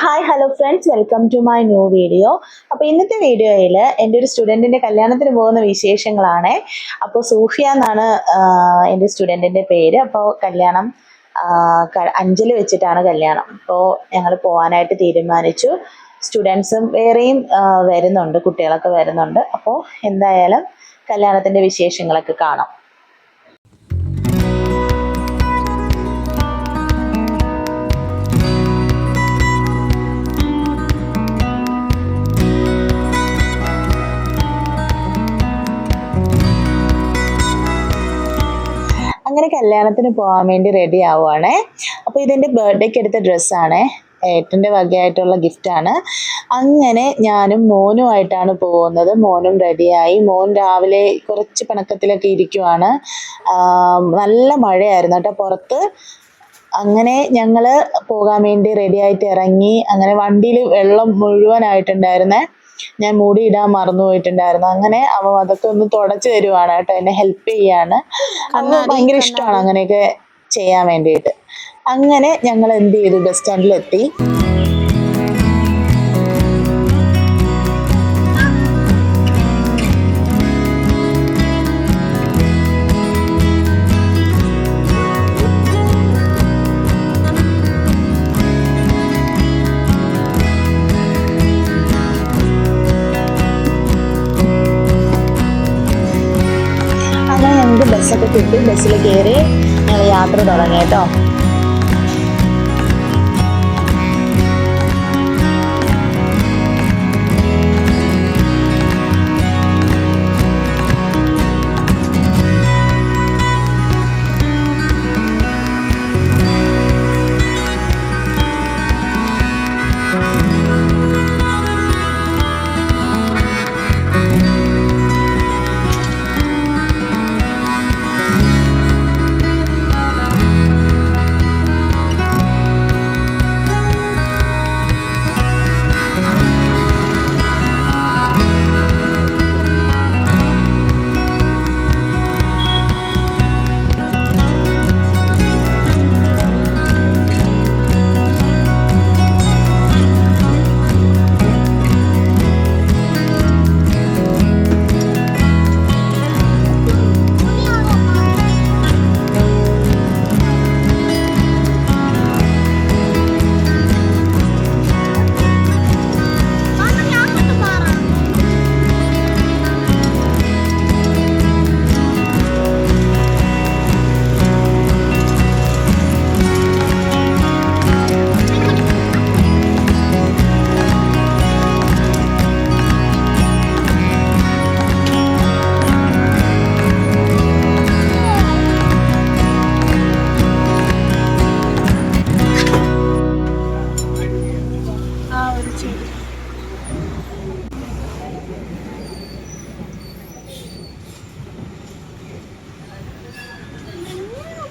Hi hello friends, welcome to my new video. അപ്പോൾ ഇന്നത്തെ വീഡിയോയിൽ എൻ്റെ ഒരു സ്റ്റുഡൻറ്റിൻ്റെ കല്യാണത്തിന് പോകുന്ന വിശേഷങ്ങളാണ്. അപ്പോൾ സൂഫിയ എന്നാണ് എൻ്റെ സ്റ്റുഡൻറ്റിൻ്റെ പേര്. അപ്പോൾ കല്യാണം 5-ൽ വെച്ചിട്ടാണ് കല്യാണം. അപ്പോൾ ഞങ്ങൾ പോകാനായിട്ട് തീരുമാനിച്ചു. സ്റ്റുഡൻസും വേറെയും വരുന്നുണ്ട്, കുട്ടികളൊക്കെ വരുന്നുണ്ട്. അപ്പോൾ എന്തായാലും കല്യാണത്തിൻ്റെ വിശേഷങ്ങളൊക്കെ കാണാം. അങ്ങനെ കല്യാണത്തിന് പോകാൻ വേണ്ടി റെഡി ആവുകയാണേ. അപ്പോൾ ഇതെൻ്റെ ബർത്ത്ഡേക്ക് എടുത്ത ഡ്രസ്സാണ്, ഏട്ടൻ്റെ വകയായിട്ടുള്ള ഗിഫ്റ്റാണ്. അങ്ങനെ ഞാനും മോനുമായിട്ടാണ് പോകുന്നത്. മോനും റെഡിയായി. മോൻ രാവിലെ കുറച്ച് പിണക്കത്തിലൊക്കെ ഇരിക്കുവാണ്. നല്ല മഴയായിരുന്നു കേട്ടോ പുറത്ത്. അങ്ങനെ ഞങ്ങൾ പോകാൻ വേണ്ടി റെഡിയായിട്ട് ഇറങ്ങി. അങ്ങനെ വണ്ടിയിൽ വെള്ളം മുഴുവനായിട്ടുണ്ടായിരുന്നേ. ഞാൻ മൂടിയിടാൻ മറന്നു പോയിട്ടുണ്ടായിരുന്നു. അങ്ങനെ അവ അതൊക്കെ ഒന്ന് തുടച്ചു തരുവാണ് കേട്ടോ, എന്നെ ഹെൽപ്പ് ചെയ്യാണ്. അന്ന് ഭയങ്കര ഇഷ്ടമാണ് അങ്ങനെയൊക്കെ ചെയ്യാൻ വേണ്ടിയിട്ട്. അങ്ങനെ ഞങ്ങൾ എന്ത് ചെയ്തു, ബസ് സ്റ്റാൻഡിലെത്തി. ബസ്സൊക്കെ കിട്ടി. ബസ്സിൽ കയറി ഞങ്ങൾ യാത്ര തുടങ്ങി കേട്ടോ.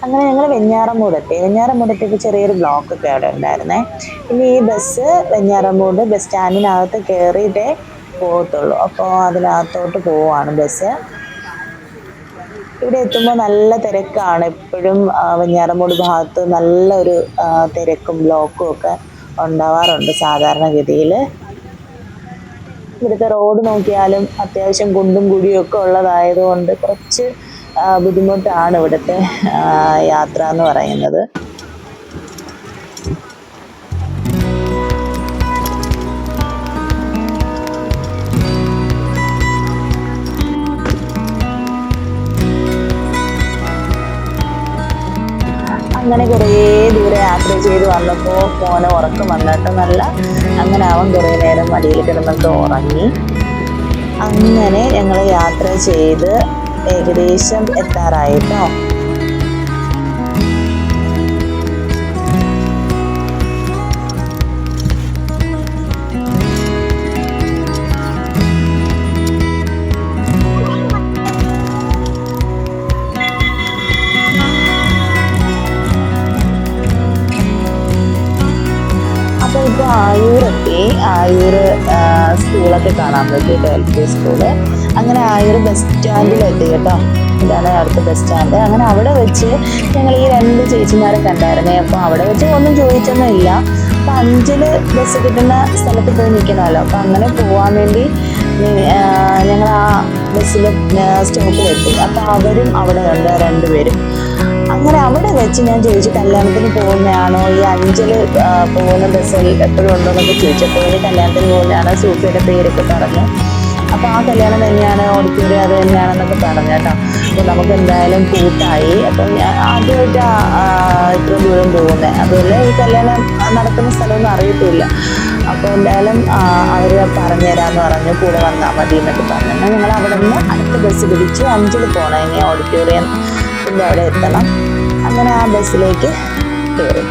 അങ്ങനെ ഞങ്ങൾ വെഞ്ഞാറമൂടെത്തിയപ്പോൾ ചെറിയൊരു ബ്ലോക്കൊക്കെ അവിടെ ഉണ്ടായിരുന്നേ. പിന്നെ ഈ ബസ് വെഞ്ഞാറമൂട് ബസ് സ്റ്റാൻഡിനകത്ത് കയറിയിട്ടേ പോകത്തുള്ളൂ. അപ്പോൾ അതിനകത്തോട്ട് പോവുകയാണ് ബസ്. ഇവിടെ എത്തുമ്പോൾ നല്ല തിരക്കാണ്. എപ്പോഴും വെഞ്ഞാറമൂട് ഭാഗത്ത് നല്ലൊരു തിരക്കും ബ്ലോക്കും ഒക്കെ ഉണ്ടാവാറുണ്ട് സാധാരണഗതിയിൽ. ഇവിടുത്തെ റോഡ് നോക്കിയാലും അത്യാവശ്യം കുണ്ടും കുഴിയും ഒക്കെ ഉള്ളതായതുകൊണ്ട് കുറച്ച് ബുദ്ധിമുട്ടാണ് ഇവിടുത്തെ യാത്ര എന്ന് പറയുന്നത്. അങ്ങനെ കുറേ ദൂരെ യാത്ര ചെയ്ത് വന്നപ്പോൾ മോനെ ഉറക്കം വന്നിട്ട് അങ്ങനെ അവൻ കുറേ നേരം മടിയിൽ കിടന്നിട്ട് ഉറങ്ങി. അങ്ങനെ ഞങ്ങൾ യാത്ര ചെയ്ത് ഏകദേശം എത്താറായിട്ടോ. അപ്പോൾ ഇപ്പോൾ ആയൂരെത്തി. ആയൂർ സ്കൂളൊക്കെ കാണാൻ പറ്റിയിട്ട് LP സ്കൂള്. അങ്ങനെ ആയൂർ ബസ് സ്റ്റാൻഡിലെത്തി കേട്ടോ. ഇതാണ് അടുത്ത ബസ് സ്റ്റാൻഡ്. അങ്ങനെ അവിടെ വെച്ച് ഞങ്ങൾ ഈ 2 ചേച്ചിമാരെ കണ്ടായിരുന്നേ. അപ്പോൾ അവിടെ വെച്ച് ഒന്നും ചോദിച്ചൊന്നും ഇല്ല. അപ്പം 5-ല് ബസ് കിട്ടുന്ന സ്ഥലത്ത് പോയി നിൽക്കണമല്ലോ. അപ്പം അങ്ങനെ പോകാൻ വേണ്ടി ഞങ്ങൾ ആ ബസ്സിൽ സ്റ്റോപ്പിലെത്തി. അപ്പോൾ അവരും അവിടെ ഉണ്ട്, രണ്ടുപേരും. അങ്ങനെ അവിടെ വെച്ച് ഞാൻ ചോദിച്ചു, കല്യാണത്തിന് പോകുന്നതാണോ, ഈ 5-ല് പോകുന്ന ബസ്സിൽ എപ്പോഴും ഉണ്ടോ എന്നൊക്കെ ചോദിച്ചപ്പോൾ ഇനി കല്യാണത്തിന് പോകുന്നതാണ്, സൂഫിയുടെ പേരൊക്കെ പറഞ്ഞു. അപ്പോൾ ആ കല്യാണം തന്നെയാണ്, ഓഡിറ്റോറിയം അത് തന്നെയാണെന്നൊക്കെ പറഞ്ഞു കേട്ടോ. അപ്പോൾ നമുക്ക് എന്തായാലും കൂട്ടായി. അപ്പം ഞാൻ ആദ്യമായിട്ട് ഇത്ര ദൂരം പോകുന്നത്, അതുപോലെ ഈ കല്യാണം നടക്കുന്ന സ്ഥലമൊന്നും അറിയത്തില്ല. അപ്പോൾ എന്തായാലും അവർ പറഞ്ഞു തരാമെന്ന് പറഞ്ഞു, കൂടെ വന്നാൽ മതി എന്നൊക്കെ പറഞ്ഞു. എന്നാൽ ഞങ്ങൾ അവിടെ നിന്ന് അടുത്ത ബസ് പിടിച്ചു. 5-ല് പോകണം, ഇനി ഓഡിറ്റോറിയത്തിൻ്റെ അവിടെ എത്തണം. അങ്ങനെ ആ ബസ്സിലേക്ക് കയറി.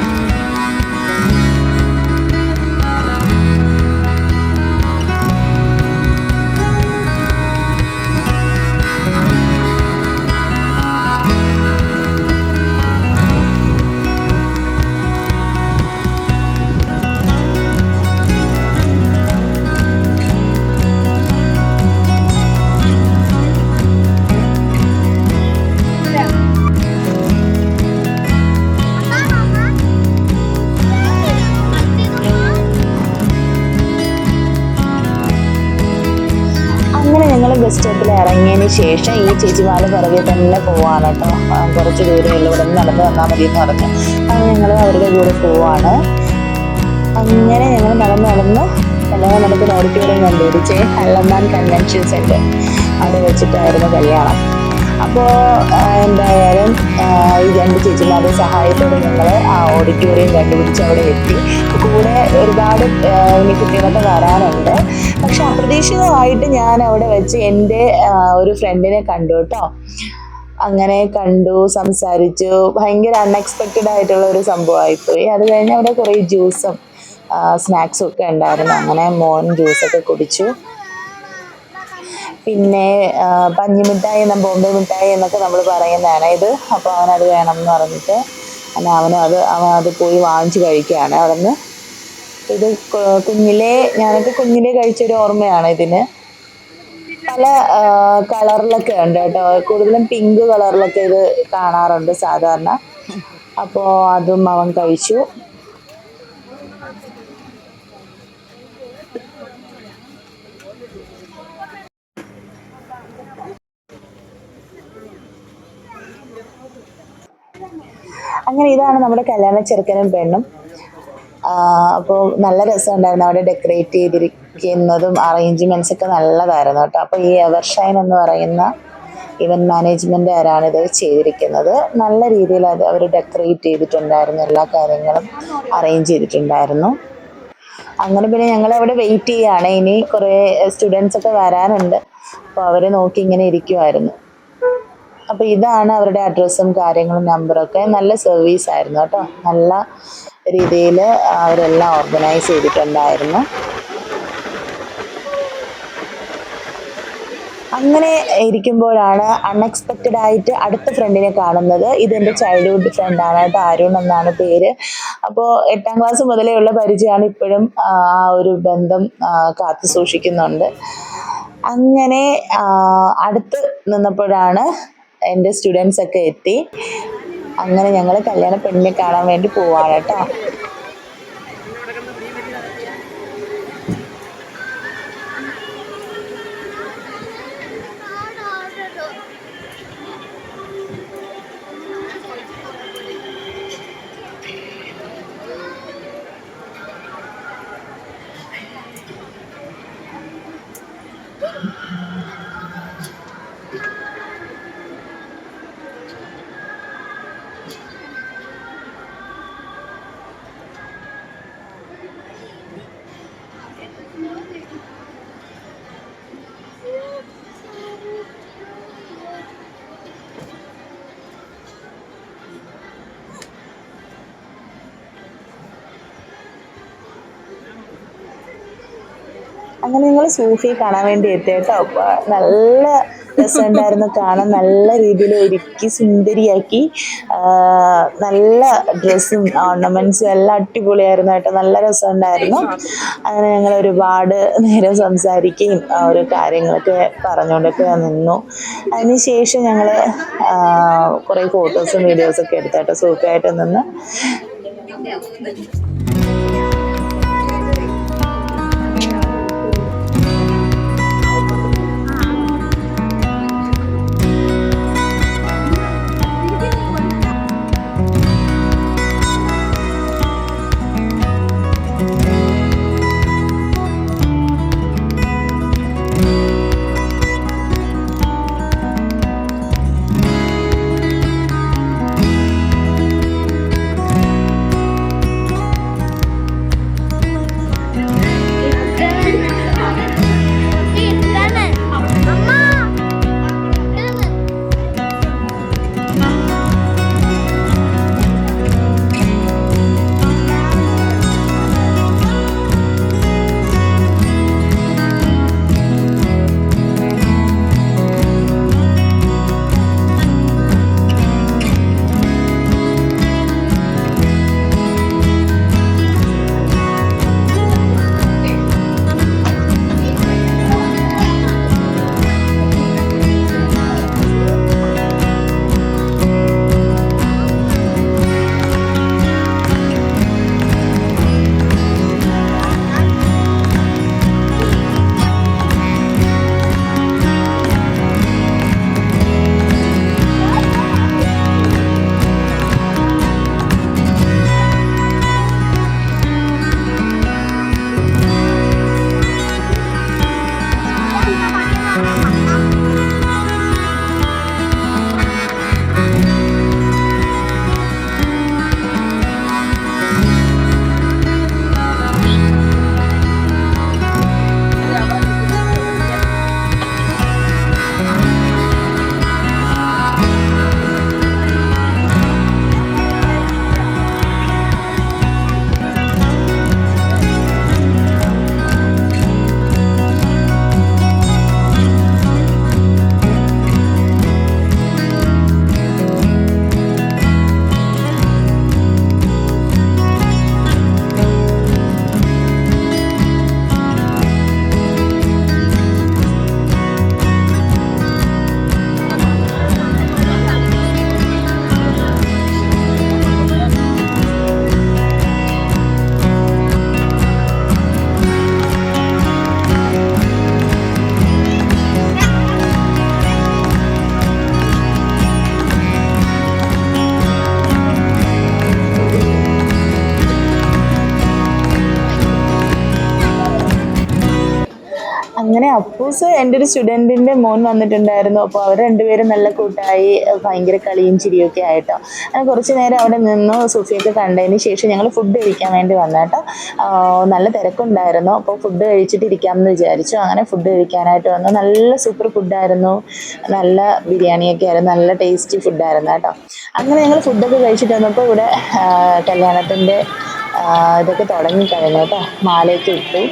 ബസ് സ്റ്റോപ്പിൽ ഇറങ്ങിയതിന് ശേഷം ഈ ചേച്ചിമാർ പിറകെ തന്നെ പോവാണ് കേട്ടോ. കുറച്ച് ദൂരമേ ഉള്ളൂ, ഇവിടെ നിന്ന് നടന്ന് വന്നാൽ മതി എന്ന് പറഞ്ഞു. അങ്ങനെ ഞങ്ങൾ അവരുടെ കൂടെ പോവാണ്. അങ്ങനെ ഞങ്ങൾ നടന്ന് കല്യാണം നടക്കുന്ന ഓഡിറ്റോറിയം കണ്ടുപിടിച്ച് ഹള്ളമാൻ കൺവെൻഷൻ സെൻറ്റർ അവിടെ വെച്ചിട്ടായിരുന്നു കല്യാണം. അപ്പോൾ എന്തായാലും ഈ 2 ചേച്ചിമാരുടെ സഹായത്തോടെ ഞങ്ങൾ ആ ഓഡിറ്റോറിയം കണ്ടുപിടിച്ച് അവിടെ എത്തി. കൂടെ ഒരുപാട് ഇനി കുട്ടികളൊക്കെ വരാനുണ്ട്. പക്ഷെ അപ്രതീക്ഷിതമായിട്ട് ഞാൻ അവിടെ വെച്ച് എൻ്റെ ഒരു ഫ്രണ്ടിനെ കണ്ടു കേട്ടോ. അങ്ങനെ കണ്ടു, സംസാരിച്ചു. ഭയങ്കര അൺഎക്സ്പെക്റ്റഡ് ആയിട്ടുള്ള ഒരു സംഭവമായിപ്പോയി. അത് കഴിഞ്ഞ് അവിടെ കുറേ ജ്യൂസും സ്നാക്സും ഒക്കെ ഉണ്ടായിരുന്നു. അങ്ങനെ മോൻ ജ്യൂസൊക്കെ കുടിച്ചു. പിന്നെ പഞ്ഞിമിഠായി, ബോംബെ മിഠായി എന്നൊക്കെ നമ്മൾ പറയുന്നതാണ് ഇത്. അപ്പോൾ അവനത് വേണം എന്ന് പറഞ്ഞിട്ട് അവൻ അത് പോയി വാങ്ങിച്ച് കഴിക്കുകയാണ് അവിടെ നിന്ന്. ഇത് ഞാനൊക്കെ കുഞ്ഞിലേ കഴിച്ചൊരു ഓർമ്മയാണ് ഇതിന്. പല കളറിലൊക്കെ ഉണ്ട് കേട്ടോ, കൂടുതലും പിങ്ക് കളറിലൊക്കെ ഇത് കാണാറുണ്ട് സാധാരണ. അപ്പോൾ അതും അവൻ കഴിച്ചു. അങ്ങനെ ഇതാണ് നമ്മുടെ കല്യാണ ചെറുക്കനും പെണ്ണും. അപ്പോൾ നല്ല രസമുണ്ടായിരുന്നു. അവിടെ ഡെക്കറേറ്റ് ചെയ്തിരിക്കുന്നതും അറേഞ്ച്മെൻറ്റ്സ് ഒക്കെ നല്ലതായിരുന്നു കേട്ടോ. അപ്പോൾ ഈ എവർഷൈൻ എന്ന് പറയുന്ന ഇവൻറ്റ് മാനേജ്മെൻറ്റുകാരാണ് ഇത് ചെയ്തിരിക്കുന്നത്. നല്ല രീതിയിൽ അത് അവർ ഡെക്കറേറ്റ് ചെയ്തിട്ടുണ്ടായിരുന്നു, എല്ലാ കാര്യങ്ങളും അറേഞ്ച് ചെയ്തിട്ടുണ്ടായിരുന്നു. അങ്ങനെ പിന്നെ ഞങ്ങളവിടെ വെയിറ്റ് ചെയ്യുകയാണ്. ഇനി കുറേ സ്റ്റുഡൻസ് ഒക്കെ വരാനുണ്ട്. അപ്പോൾ അവരെ നോക്കി ഇങ്ങനെ ഇരിക്കുമായിരുന്നു. അപ്പോൾ ഇതാണ് അവരുടെ അഡ്രസ്സും കാര്യങ്ങളും നമ്പറൊക്കെ. നല്ല സർവീസ് ആയിരുന്നു കേട്ടോ. നല്ല രീതിയിൽ അവരെല്ലാം ഓർഗനൈസ് ചെയ്തിട്ടുണ്ടായിരുന്നു. അങ്ങനെ ഇരിക്കുമ്പോഴാണ് അൺഎക്സ്പെക്റ്റഡ് ആയിട്ട് അടുത്ത ഫ്രണ്ടിനെ കാണുന്നത്. ഇതെൻ്റെ ചൈൽഡ്ഹുഡ് ഫ്രണ്ടാണ് കേട്ടോ, അരുൺ എന്നാണ് പേര്. അപ്പോൾ 8ാം ക്ലാസ് മുതലേ ഉള്ള പരിചയമാണ്. ഇപ്പോഴും ആ ഒരു ബന്ധം കാത്തു സൂക്ഷിക്കുന്നുണ്ട്. അങ്ങനെ അടുത്ത് നിന്നപ്പോഴാണ് എൻ്റെ സ്റ്റുഡൻസ് ഒക്കെ എത്തി. അങ്ങനെ ഞങ്ങൾ കല്യാണ പെണ്ണിനെ കാണാൻ വേണ്ടി പോവാണ് കേട്ടോ. അങ്ങനെ ഞങ്ങൾ സൂഫി കാണാൻ വേണ്ടി എത്തി കേട്ടോ. നല്ല രസമുണ്ടായിരുന്നു കാണാൻ. നല്ല രീതിയിൽ ഒരുക്കി സുന്ദരിയാക്കി, നല്ല ഡ്രസ്സും ഓർണമെൻറ്റ്സും എല്ലാം അടിപൊളിയായിരുന്നു കേട്ടോ. നല്ല രസമുണ്ടായിരുന്നു. അങ്ങനെ ഞങ്ങൾ ഒരുപാട് നേരം സംസാരിക്കുകയും ഓരോ കാര്യങ്ങളൊക്കെ പറഞ്ഞുകൊണ്ടൊക്കെ നിന്നു. അതിന് ശേഷം ഞങ്ങൾ കുറേ ഫോട്ടോസും വീഡിയോസൊക്കെ എടുത്തു കേട്ടോ, സൂഫിയായിട്ട് നിന്ന്. അങ്ങനെ അപ്പൂസ് എൻ്റെ ഒരു സ്റ്റുഡൻറ്റിൻ്റെ മോൻ വന്നിട്ടുണ്ടായിരുന്നു. അപ്പോൾ അവർ രണ്ടുപേരും നല്ല കൂട്ടായി, ഭയങ്കര കളിയും ചിരിയൊക്കെ ആയിട്ടോ. അങ്ങനെ കുറച്ച് നേരം അവിടെ നിന്നു. സുഫിയൊക്കെ കണ്ടതിന് ശേഷം ഞങ്ങൾ ഫുഡ് കഴിക്കാൻ വേണ്ടി വന്നു കേട്ടോ. നല്ല തിരക്കുണ്ടായിരുന്നു. അപ്പോൾ ഫുഡ് കഴിച്ചിട്ട് ഇരിക്കാമെന്ന് വിചാരിച്ചു. അങ്ങനെ ഫുഡ് കഴിക്കാനായിട്ട് വന്നു. നല്ല സൂപ്പർ ഫുഡായിരുന്നു. നല്ല ബിരിയാണിയൊക്കെ ആയിരുന്നു. നല്ല ടേസ്റ്റി ഫുഡായിരുന്നു കേട്ടോ. അങ്ങനെ ഞങ്ങൾ ഫുഡൊക്കെ കഴിച്ചിട്ട് വന്നപ്പോൾ ഇവിടെ കല്യാണത്തിൻ്റെ ഇതൊക്കെ തുടങ്ങിക്കഴിഞ്ഞു കേട്ടോ. മാലയൊക്കെ ഇട്ടു.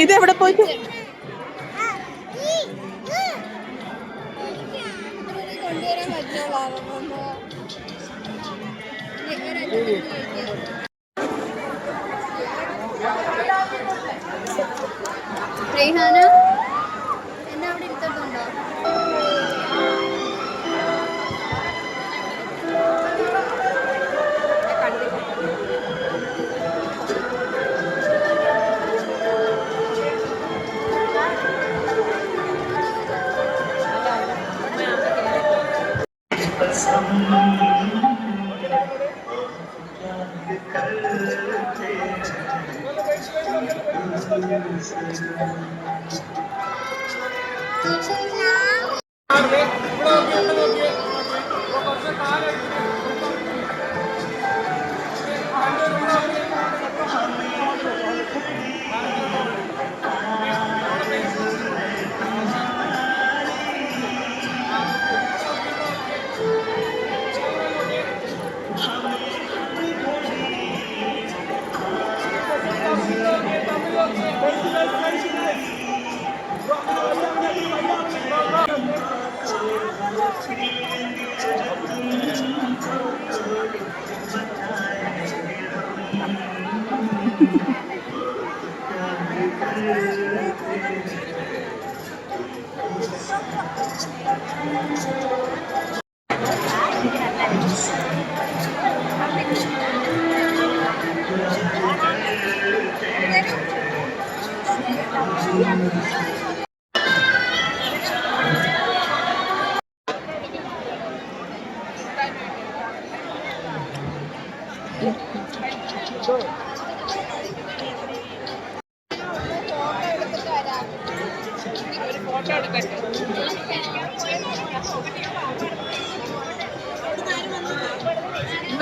ഇതെവിടെ പോയിട്ട് റെയ്ഹാന എന്നെ അവിടെ ഇരുത്തിട്ടുണ്ടോ?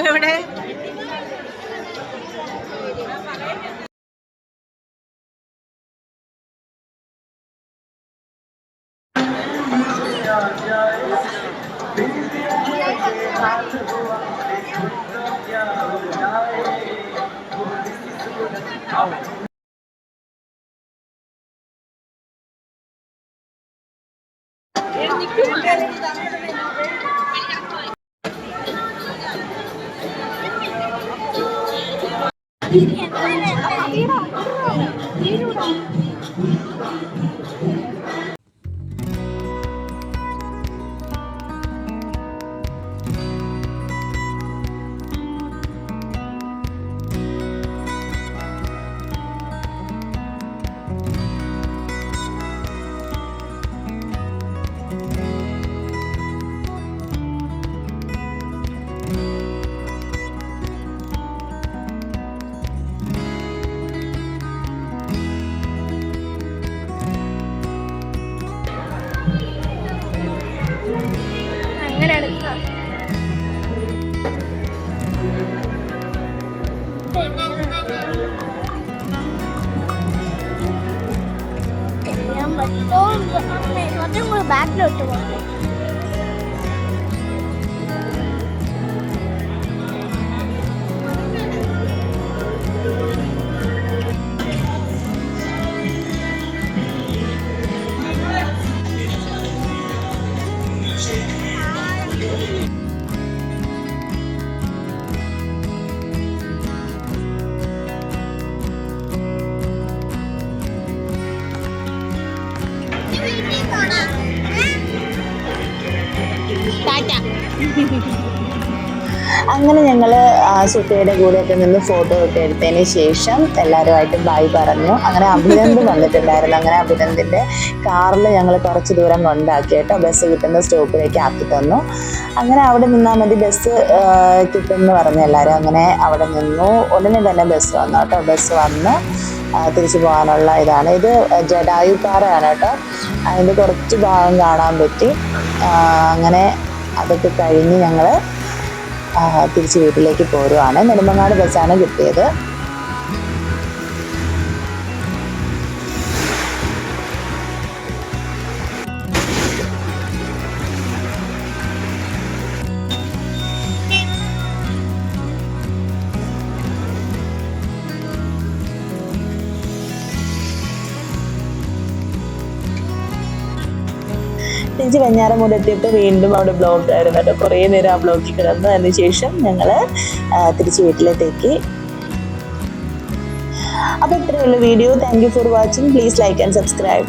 എവിടെ അങ്ങനെ എടുക്കാം. ഞാൻ കുറച്ചും കൂടി ബാക്കിലോട്ട് പോകട്ടെ. അങ്ങനെ ഞങ്ങൾ സുഫിയുടെ കൂടെയൊക്കെ നിന്ന് ഫോട്ടോ ഒക്കെ എടുത്തതിന് ശേഷം എല്ലാവരുമായിട്ട് ബൈ പറഞ്ഞു. അങ്ങനെ അഭിനന്ദ് വന്നിട്ടുണ്ടായിരുന്നു. അങ്ങനെ അഭിനന്ദിൻ്റെ കാറിൽ ഞങ്ങൾ കുറച്ച് ദൂരം കൊണ്ടാക്കി കേട്ടോ. ബസ് കിട്ടുന്ന സ്റ്റോപ്പിലേക്ക് ആക്കി തന്നു. അങ്ങനെ അവിടെ നിന്നാൽ മതി, ബസ് കിട്ടുമെന്ന് പറഞ്ഞു എല്ലാവരും. അങ്ങനെ അവിടെ നിന്നു. ഉടനെ തന്നെ ബസ് വന്നു കേട്ടോ. ബസ് വന്ന് തിരിച്ചു പോകാനുള്ള ഇതാണ്. ഇത് ജടായുപ്പാറയാണ് കേട്ടോ. അതിൻ്റെ കുറച്ച് ഭാഗം കാണാൻ പറ്റി. അങ്ങനെ അതൊക്കെ കഴിഞ്ഞ് ഞങ്ങൾ തിരിച്ച് വീട്ടിലേക്ക് പോരുവാണ്. നെടുമങ്ങാട് ബസ്സാണ് കിട്ടിയത്. തിരിച്ച് വെഞ്ഞാറമൂട് എത്തിയപ്പോൾ വീണ്ടും അവിടെ ബ്ലോക്ക് ആയിരുന്നു കേട്ടോ. കുറേ നേരം ആ ബ്ലോക്കിൽ കിടന്നു. അതിനുശേഷം ഞങ്ങൾ തിരിച്ച് വീട്ടിലേക്ക്. അപ്പോൾ ഇത്രയേ ഉള്ളൂ video. Thank you for watching. Please like and subscribe.